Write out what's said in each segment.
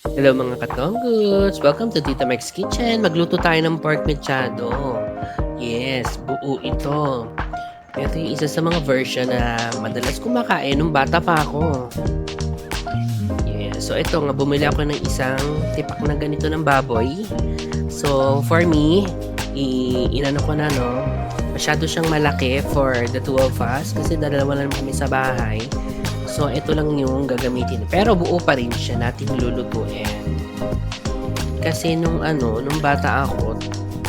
Hello mga katonggods! Welcome to Tita Mike's Kitchen. Magluto tayo ng pork mechado. Yes, buo ito. Ito yung isa sa mga version na madalas kumakain nung bata pa ako. Yes, so ito nga, bumili ako ng isang tipak na ganito ng baboy. So, for me, inano ko na, no? Masyado siyang malaki for the two of us kasi dalawa lang kami sa bahay. So, ito lang yung gagamitin. Pero buo pa rin siya natin lulutuin. Kasi nung bata ako,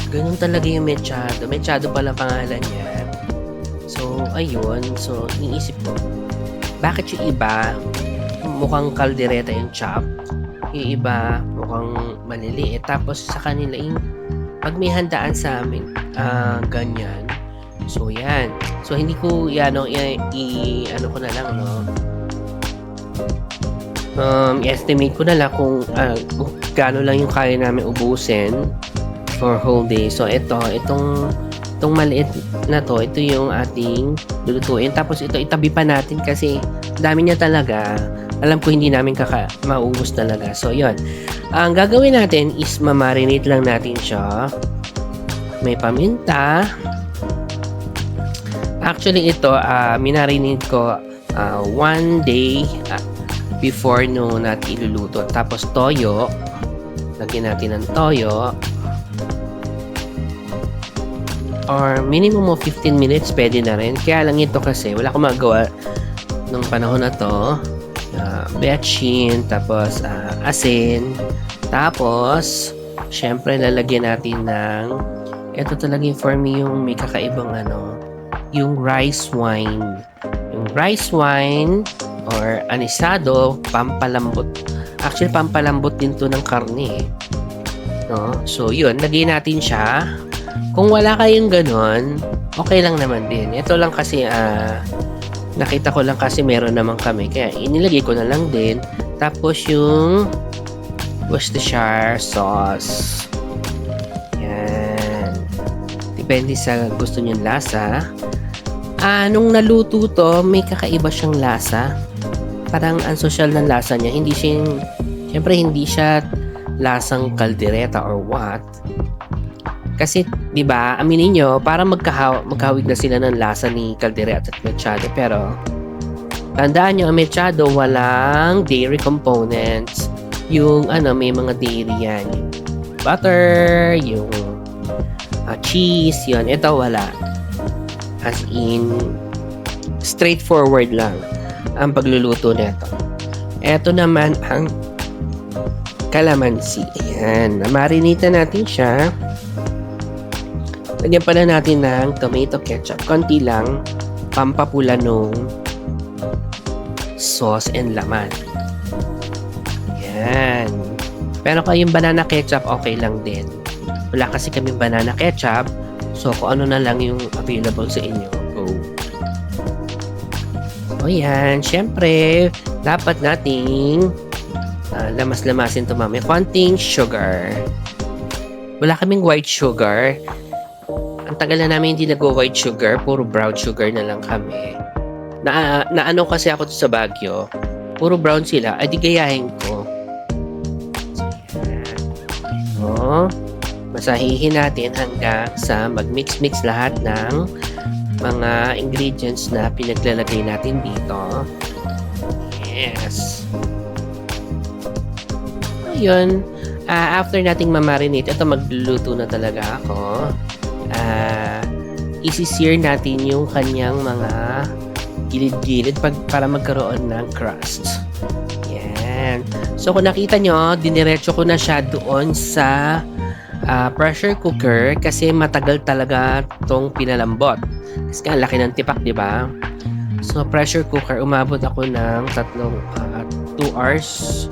ganun talaga yung mechado. Mechado pala pangalan niya. So, ayun. So, iniisip ko, bakit yung iba mukhang kaldereta yung chop? Yung iba mukhang maliliit. Tapos sa kanila yung pag may handaan sa amin, ganyan. So, yan. So, hindi ko, ano ko na lang, no? I-estimate ko na lang kung gaano lang yung kaya namin ubusin for whole day. So, itong maliit na to, ito yung ating lulutuin. Tapos, ito itabi pa natin kasi dami niya talaga. Alam ko hindi namin maubos talaga. So, yun. Ang gagawin natin is mamarinate lang natin siya. May paminta. Actually, ito, minarinate ko 1 day before natin iluluto. Tapos toyo. Lagyan natin ng toyo. Or minimum of 15 minutes pwede na rin. Kaya lang ito kasi wala akong magawa nung panahon na to. Betchin, tapos asin. Tapos syempre lalagyan natin ng ito talaga yung for me yung may kakaibang yung rice wine. Yung rice wine or anisado, pampalambot. Actually, pampalambot din to ng karne. No? So, yun. Lagyan natin siya. Kung wala kayong ganon, okay lang naman din. Ito lang kasi, nakita ko lang kasi meron naman kami. Kaya, inilagay ko na lang din. Tapos, yung Worcestershire sauce. Yan. Depende sa gusto nyo lasa. Nung naluto to, may kakaiba siyang lasa. Parang unsosyal ng lasa niya. Siyempre hindi siya lasang kaldereta or what. Kasi, di ba, aminin nyo, parang magkahawig na sila ng lasa ni kaldereta at mechado. Pero, tandaan nyo, ang mechado walang dairy components. Yung, may mga dairy yan. Yung butter, yung cheese, yun. Ito, wala. As in, straightforward lang ang pagluluto nito. Ito naman ang calamansi. Ayan. Namarinate natin siya. Lagyan pala natin ng tomato ketchup. Konti lang. Pampapula nung sauce and laman. Ayan. Pero kung yung banana ketchup, okay lang din. Wala kasi kaming banana ketchup. So, kung ano na lang yung available sa inyo. Go. So, yan. Siyempre, dapat nating lamas-lamasin ito mamaya. Konting sugar. Wala kaming white sugar. Ang tagal na namin hindi nag-white sugar. Puro brown sugar na lang kami. Naano kasi ako sa Baguio. Puro brown sila. Ay, di gayahin ko. So, yan. O, masahihin natin hanggang sa mag-mix-mix lahat ng mga ingredients na pinaglalagay natin dito. Yes. Ayun. After nating mamarinate, ito magluluto na talaga ako. Isi-sear natin yung kanyang mga gilid-gilid para magkaroon ng crust. Yan. So kung nakita nyo, diniretso ko na siya doon sa pressure cooker kasi matagal talaga tong pinalambot. Kasi nga laki ng tipak, di ba? So pressure cooker, umabot ako ng 2 hours.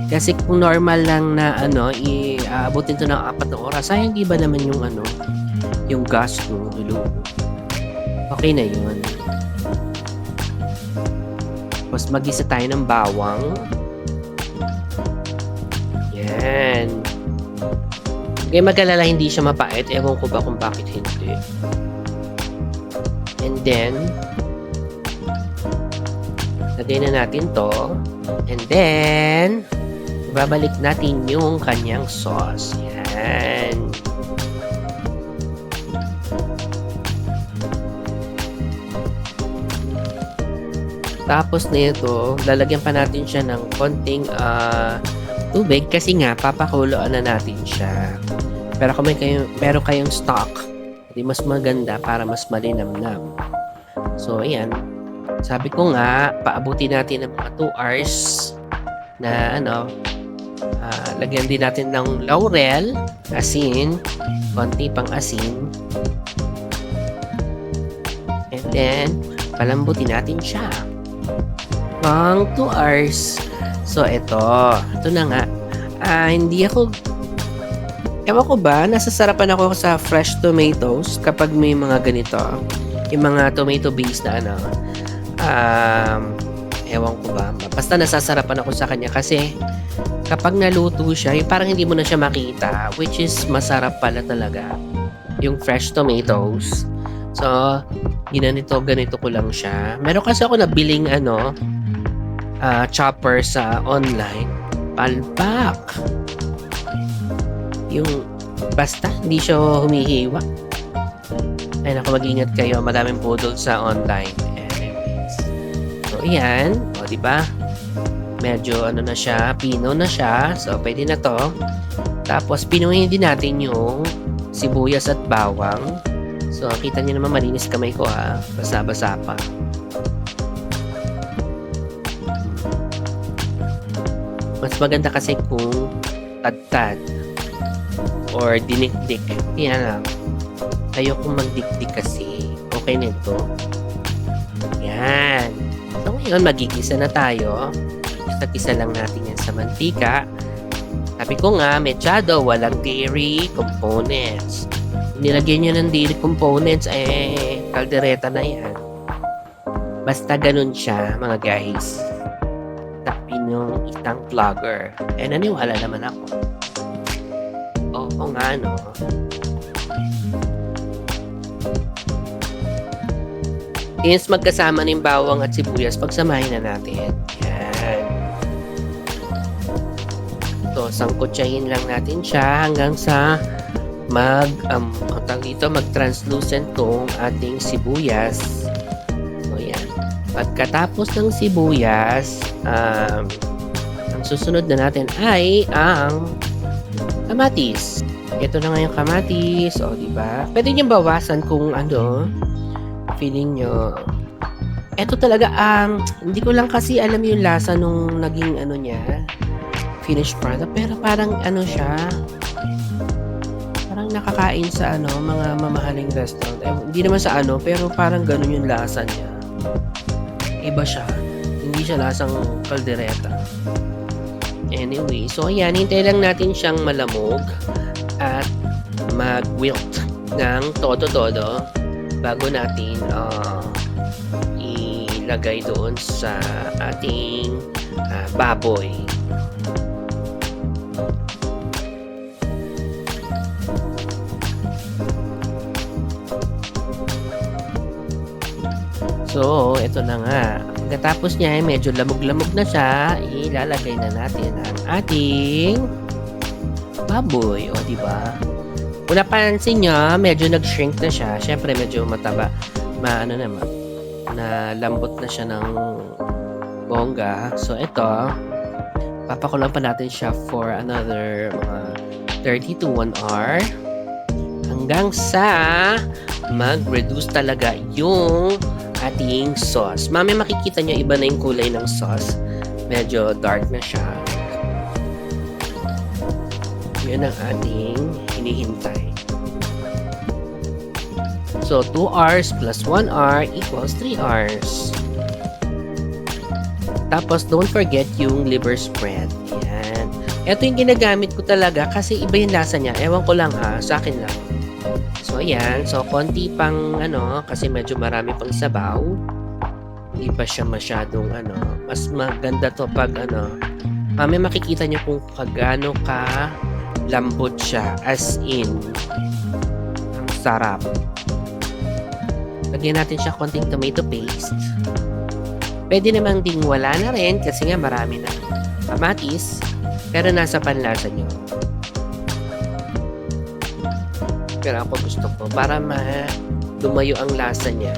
Kasi kung normal lang na iaabotin to ng 4 na oras, sayang di ba naman yung gas ko, okay na yun. Tapos mag-isa tayo ng bawang. Yan. Kaya mag-alala, hindi siya mapait. Ewan ko ba kung bakit hindi. And then, lagay na natin to. And then, Ibabalik natin yung kanyang sauce. Yan. Tapos nito, lalagyan pa natin siya ng konting tubig kasi nga papakuloan na natin siya. Pero kung meron kayong stock, di mas maganda para mas malinamnam. So ayan, sabi ko nga, paabuti natin ng mga 2 hours na lagyan din natin ng laurel, asin, konti pang asin. And then, palambutin natin siya. Pang 2 hours. So, ito na nga. Hindi ako, ewan ko ba, nasasarapan ako sa fresh tomatoes kapag may mga ganito. Yung mga tomato based na ewan ko ba. Basta nasasarapan ako sa kanya kasi kapag naluto siya, yung parang hindi mo na siya makita, which is masarap pala talaga. Yung fresh tomatoes. So, ganito ko lang siya. Meron kasi ako nabiling chopper sa online. Palpak. Yung basta hindi siya humihiwa. Ay naku, mag-ingat kayo. Madaming budol sa online. Anyways. So, ayan. O, diba? Medyo na siya. Pino na siya. So, pwede na to. Tapos, pinuhin din natin yung sibuyas at bawang. So, kita niyo naman malinis kamay ko ha. Basa-basa pa. Mas maganda kasi kung tad-tad or dinikdik. Yan lang. Ayokong magdikdik kasi. Okay na ito. Yan. So ngayon, magigisa na tayo. Isa-isa lang natin yan sa mantika. Sabi ko nga, mechado, walang dairy components. Nilagyan nyo ng dairy components, kaldereta na yan. Basta ganun siya, mga guys. Tapin yung isang vlogger. Naniwala naman ako. Oo nga, no? Since magkasama ng bawang at sibuyas, pagsamahin na natin. Yan. So, sangkutsahin lang natin siya hanggang sa mag-translucent tong ating sibuyas. So, yan. Pagkatapos ng sibuyas, ang susunod na natin ay ang kamatis. Ito na nga yung kamatis. O, diba? Pwede nyo bawasan kung feeling nyo. Ito talaga, hindi ko lang kasi alam yung lasa nung naging niya, finished product. Pero parang siya, parang nakakain sa mga mamahaling restaurant. Hindi naman sa pero parang ganun yung lasa niya. Iba siya. Hindi siya lasang kaldereta. Anyway, so ayan, hintay lang natin siyang malamog at mag-wilt ng todo-todo bago natin ilagay doon sa ating baboy. So, ito na nga. Pagkatapos niya, medyo lamog-lamog na siya, ilalagay na natin ang ating baboy. O, diba? Kung napansin nyo, medyo nag-shrink na siya. Siyempre, medyo mataba. Na lambot na siya ng bongga. So, ito, papakulang pa natin siya for another 30 to 1 hour. Hanggang sa mag-reduce talaga yung ating sauce. Mamaya makikita nyo iba na yung kulay ng sauce. Medyo dark na siya. Yun ang ating hinihintay. So, 2 hours plus 1 hour equals 3 hours. Tapos, don't forget yung liver spread. Yan. Ito yung ginagamit ko talaga kasi iba yung lasa niya. Ewan ko lang sa akin lang. So, ayan. So, konti pang kasi medyo marami pang sabaw. Hindi pa siya masyadong mas maganda to pag may makikita niyo kung kagano ka lambot siya. As in, ang sarap. Lagyan natin siya konting tomato paste. Pwede namang ding wala na rin kasi nga marami na kamatis. Pero nasa panlasa niyo. Pero ako gusto ko para lumayo ang lasa niya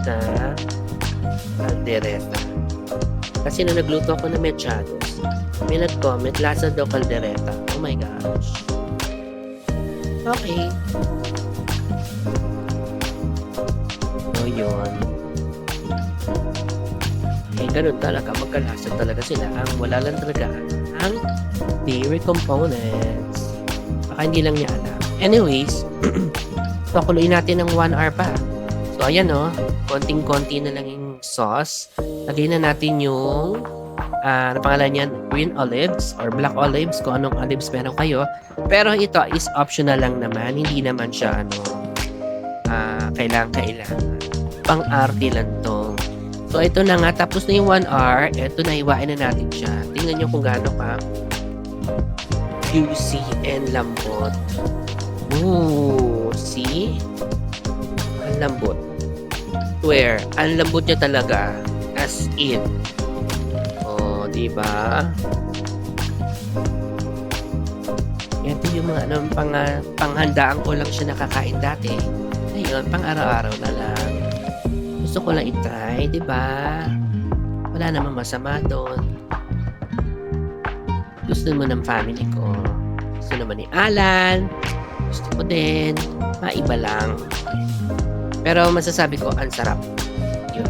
na caldereta. Kasi nung nagluto ako ng mechados, may nag-comment, lasa daw caldereta. Oh my gosh. Okay. So, yun. Eh, ganun talaga. Magkalasa talaga sila. Ang wala lang talaga ang dairy components. Baka hindi lang niya alam. Anyways, pakuluin natin ng 1 hour pa. So, ayan o. Konting-konti na lang yung sauce. Lagyan na natin yung ano pangalan yan? Green olives or black olives. Kung anong olives meron kayo. Pero ito is optional lang naman. Hindi naman siya kailangan. Pang-arte lang to. So, ito na nga. Tapos na yung 1 hour. Ito na, iwain na natin siya. Tingnan nyo kung gaano ka juicy and lambot. Ooh, see? Ang lambot. Where? Ang lambot niya talaga. As in. Oh, diba? Ito yung mga panghandaan ko lang siya nakakain dati. Ngayon, pang araw-araw na lang. Gusto ko lang itry, diba? Wala namang masama doon. Gusto mo ng family ko. Gusto naman ni Alan. Gusto ko din. Maiba lang. Pero masasabi ko, ang sarap. Yun.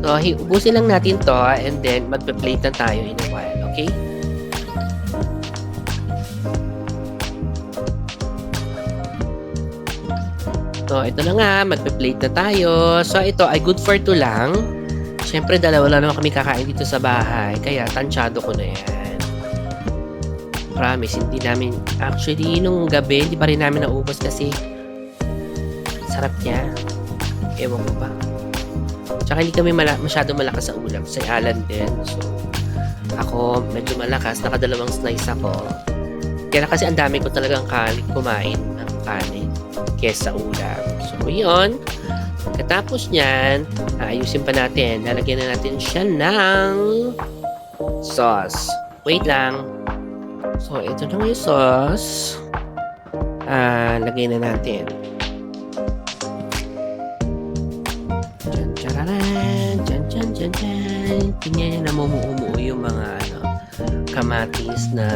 So, ubusin lang natin to and then magpe-plate na tayo in a while. Okay? So, ito na nga. Magpe-plate na tayo. So, ito ay good for 2 lang. Siyempre, dalawa lang naman kami kakain dito sa bahay. Kaya, tansyado ko na yan. Promise, hindi namin... Actually, nung gabi, hindi pa rin namin naubos kasi sarap niya. Ewan ko ba. Tsaka hindi kami masyado malakas sa ulam. Sa Alan din. So, ako, medyo malakas. Nakadalawang slice ako. Kaya kasi ang dami ko talagang kumain ng kanin kesa ulam. So, yun. Katapos niyan, ayusin pa natin. Lalagyan na natin siya ng sauce. Wait lang. So, ito na yung sauce. Lagay na natin. Dyan. Tingnan niya na umuumuo yung mga kamatis na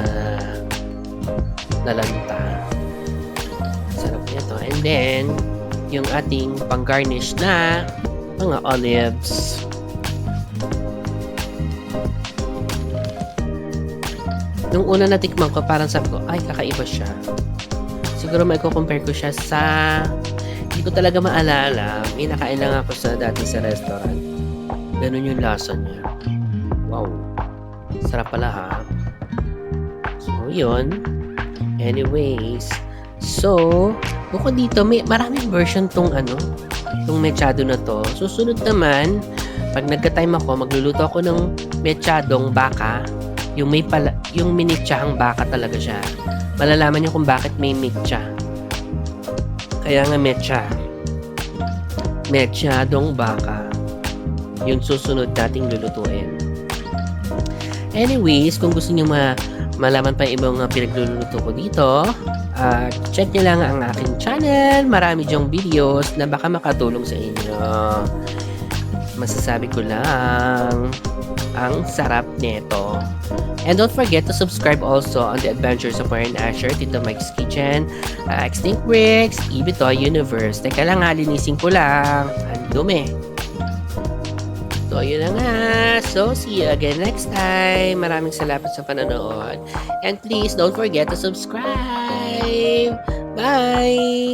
lanta. Sarap nito. And then, yung ating pang-garnish na mga olives. Nung una natikman ko, parang sabi ko, ay, kakaiba siya. Siguro may compare ko siya sa... Hindi ko talaga maalala. May nakain lang ako dati sa restaurant. Ganun yung lasa niya. Wow. Sarap pala ha. So, yun. Anyways. So, bukod dito, may maraming version tong mechado na to. Susunod naman, pag nagka-time ako, magluluto ako ng mechadong baka. Yung minitsahang baka talaga siya. Malalaman niyo kung bakit may mitsa. Kaya nga mechadong baka. Yung susunod nating lulutuin. Anyways, kung gusto niyo malaman pa yung ibang pinagluluto ko dito, check nyo lang ang aking channel. Marami dyong videos na baka makatulong sa inyo. Masasabi ko lang, ang sarap nito. And don't forget to subscribe also on the Adventures of Warren Asher, Tito Mike's Kitchen, Extinct Bricks, Ibitoy Universe. Teka lang, linisin ko lang. Ang dumi. So, yun na nga. So, see you again next time. Maraming salamat sa panonood. And please, don't forget to subscribe. Bye!